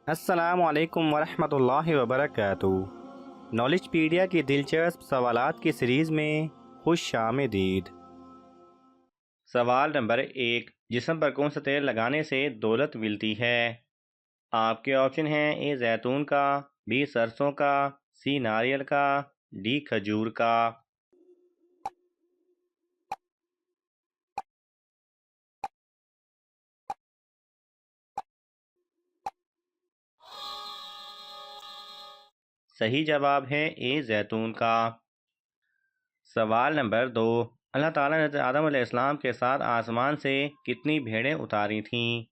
السلام علیکم ورحمۃ اللہ وبرکاتہ۔ نالج پیڈیا کی دلچسپ سوالات کی سیریز میں خوش آمدید۔ سوال نمبر 1، جسم پر کون سا تیل لگانے سے دولت ملتی ہے؟ آپ کے آپشن ہیں: اے زیتون کا، بی سرسوں کا، سی ناریل کا، ڈی کھجور کا۔ صحیح جواب ہے اے زیتون کا۔ سوال نمبر 2، اللہ تعالیٰ نے حضرت آدم علیہ السلام کے ساتھ آسمان سے کتنی بھیڑیں اتاری تھیں؟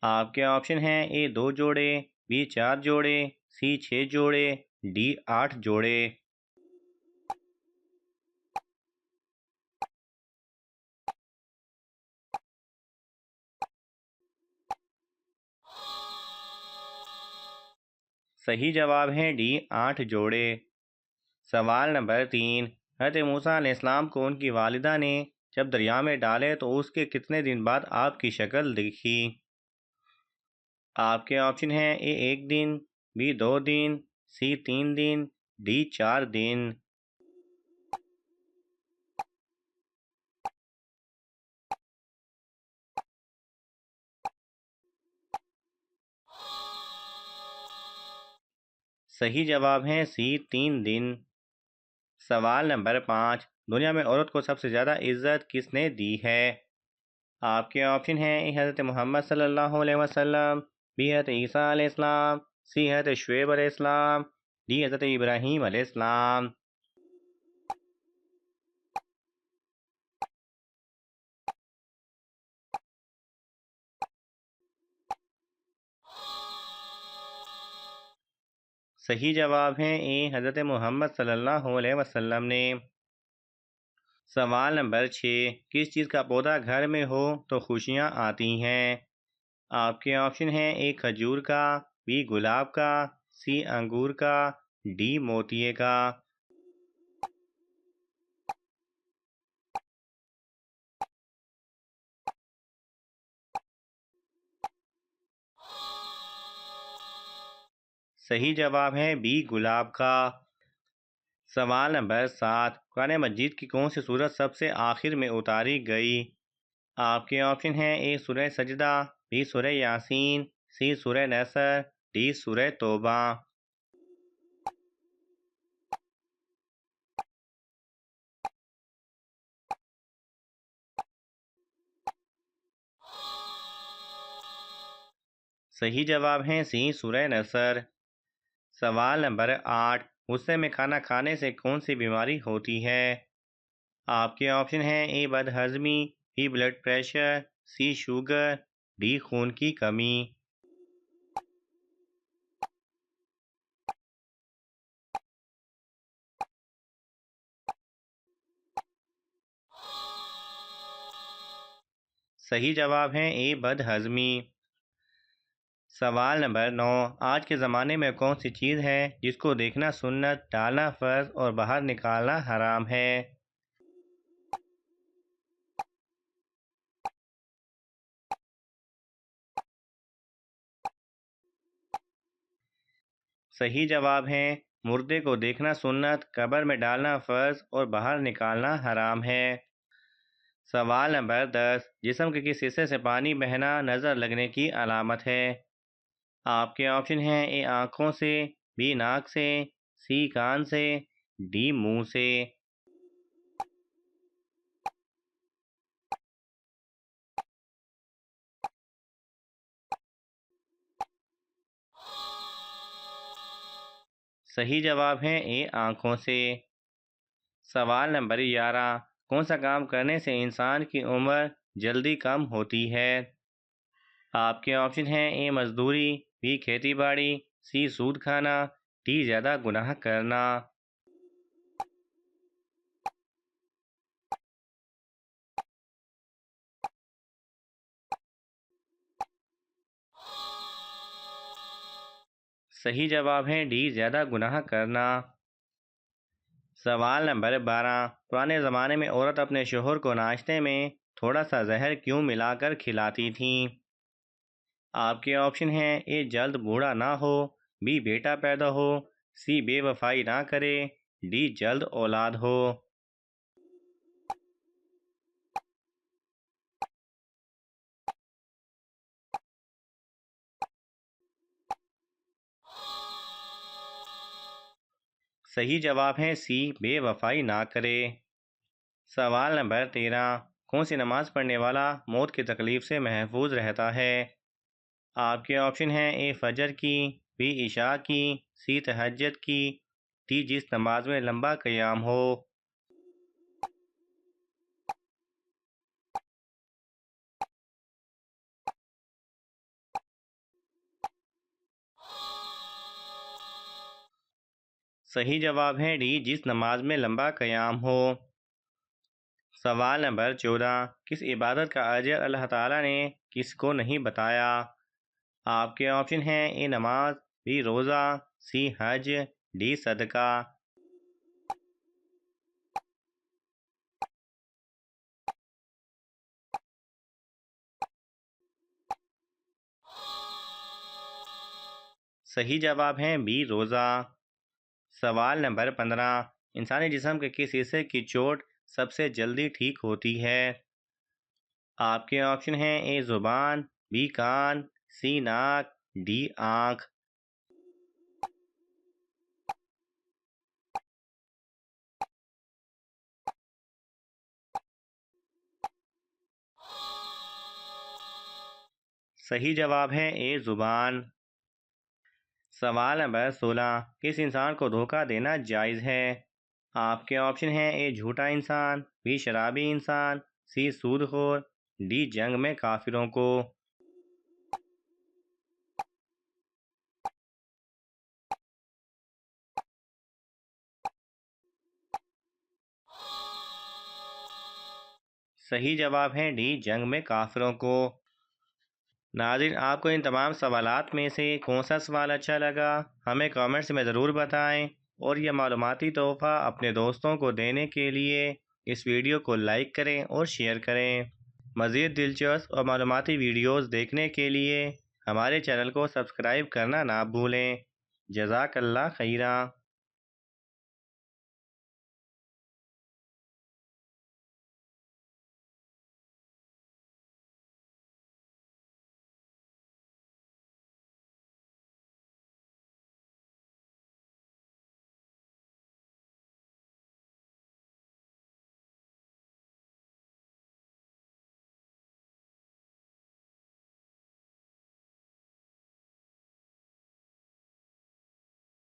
آپ کے آپشن ہیں: اے 2 جوڑے، بی 4 جوڑے، سی 6 جوڑے، ڈی 8 جوڑے۔ صحیح جواب ہے ڈی 8 جوڑے۔ سوال نمبر 3، حضرت موسیٰ علیہ السلام کو ان کی والدہ نے جب دریا میں ڈالے تو اس کے کتنے دن بعد آپ کی شکل دکھی؟ آپ کے آپشن ہیں: اے 1 دن، be 2 then, C 3 then, D 4 دن۔ صحیح جواب ہے سی 3 دن۔ سوال نمبر 5، دنیا میں عورت کو سب سے زیادہ عزت کس نے دی ہے؟ آپ کے آپشن ہیں: اے حضرت محمد صلی اللہ علیہ وسلم، بی حضرت عیسیٰ علیہ السلام، سی حضرت شعیب علیہ السلام، ڈی حضرت ابراہیم علیہ السلام۔ صحیح جواب ہے اے حضرت محمد صلی اللہ علیہ وسلم نے۔ سوال نمبر 6، کس چیز کا پودا گھر میں ہو تو خوشیاں آتی ہیں؟ آپ کے آپشن ہیں: اے کھجور کا، بی گلاب کا، سی انگور کا، ڈی موتیے کا۔ صحیح جواب ہے بی گلاب کا۔ سوال نمبر 7، قرآن مجید کی کون سی سورت سب سے آخر میں اتاری گئی؟ آپ کے آپشن ہیں: اے سورہ سجدہ، بی سورہ یاسین، سی سورہ نصر، ڈی سورہ توبہ۔ صحیح جواب ہے سی سورہ نصر۔ سوال نمبر 8، غصے میں کھانا کھانے سے کون سی بیماری ہوتی ہے؟ آپ کے آپشن ہیں: اے بد ہضمی، B blood pressure, C sugar, D خون کی کمی۔ صحیح جواب ہے اے بد ہضمی۔ سوال نمبر 9، آج کے زمانے میں کون سی چیز ہے جس کو دیکھنا سنت، ڈالنا فرض اور باہر نکالنا حرام ہے؟ صحیح جواب ہے مردے کو دیکھنا سنت، قبر میں ڈالنا فرض اور باہر نکالنا حرام ہے۔ سوال نمبر 10، جسم کے کس حصے سے پانی بہنا نظر لگنے کی علامت ہے؟ آپ کے آپشن ہیں: اے آنکھوں سے، بی ناک سے، سی کان سے، ڈی منہ سے۔ صحیح جواب ہے اے آنکھوں سے۔ سوال نمبر 11، کون سا کام کرنے سے انسان کی عمر جلدی کم ہوتی ہے؟ آپ کے آپشن ہیں: اے مزدوری، بی کھیتی باڑی، سی سود کھانا، ڈی زیادہ گناہ کرنا۔ صحیح جواب ہے ڈی زیادہ گناہ کرنا۔ سوال نمبر 12، پرانے زمانے میں عورت اپنے شوہر کو ناشتے میں تھوڑا سا زہر کیوں ملا کر کھلاتی تھیں؟ آپ کے آپشن ہیں: اے جلد بوڑھا نہ ہو، بی بیٹا پیدا ہو، سی بے وفائی نہ کرے، ڈی جلد اولاد ہو۔ صحیح جواب ہے سی بے وفائی نہ کرے۔ سوال نمبر 13، کون سی نماز پڑھنے والا موت کی تکلیف سے محفوظ رہتا ہے؟ آپ کے آپشن ہیں: اے فجر کی، بی عشاء کی، سی تہجد کی، ڈی جس نماز میں لمبا قیام ہو۔ صحیح جواب ہے ڈی جس نماز میں لمبا قیام ہو۔ سوال نمبر 14، کس عبادت کا اجر اللہ تعالیٰ نے کس کو نہیں بتایا؟ آپ کے آپشن ہیں: اے نماز، بی روزہ، سی حج، ڈی صدقہ۔ صحیح جواب ہے بی روزہ۔ سوال نمبر 15، انسانی جسم کے کس حصے کی چوٹ سب سے جلدی ٹھیک ہوتی ہے؟ آپ کے آپشن ہیں: اے زبان، بی کان، سی ناک، ڈی آنکھ۔ صحیح جواب ہے اے زبان۔ سوال نمبر 16، کس انسان کو دھوکہ دینا جائز ہے؟ آپ کے آپشن ہیں: اے جھوٹا انسان، بی شرابی انسان، سی سود خور، ڈی جنگ میں کافروں کو۔ صحیح جواب ہے ڈی جنگ میں کافروں کو۔ ناظرین، آپ کو ان تمام سوالات میں سے کون سا سوال اچھا لگا ہمیں کامنٹس میں ضرور بتائیں، اور یہ معلوماتی تحفہ اپنے دوستوں کو دینے کے لیے اس ویڈیو کو لائک کریں اور شیئر کریں۔ مزید دلچسپ اور معلوماتی ویڈیوز دیکھنے کے لیے ہمارے چینل کو سبسکرائب کرنا نہ بھولیں۔ جزاک اللہ خیرا۔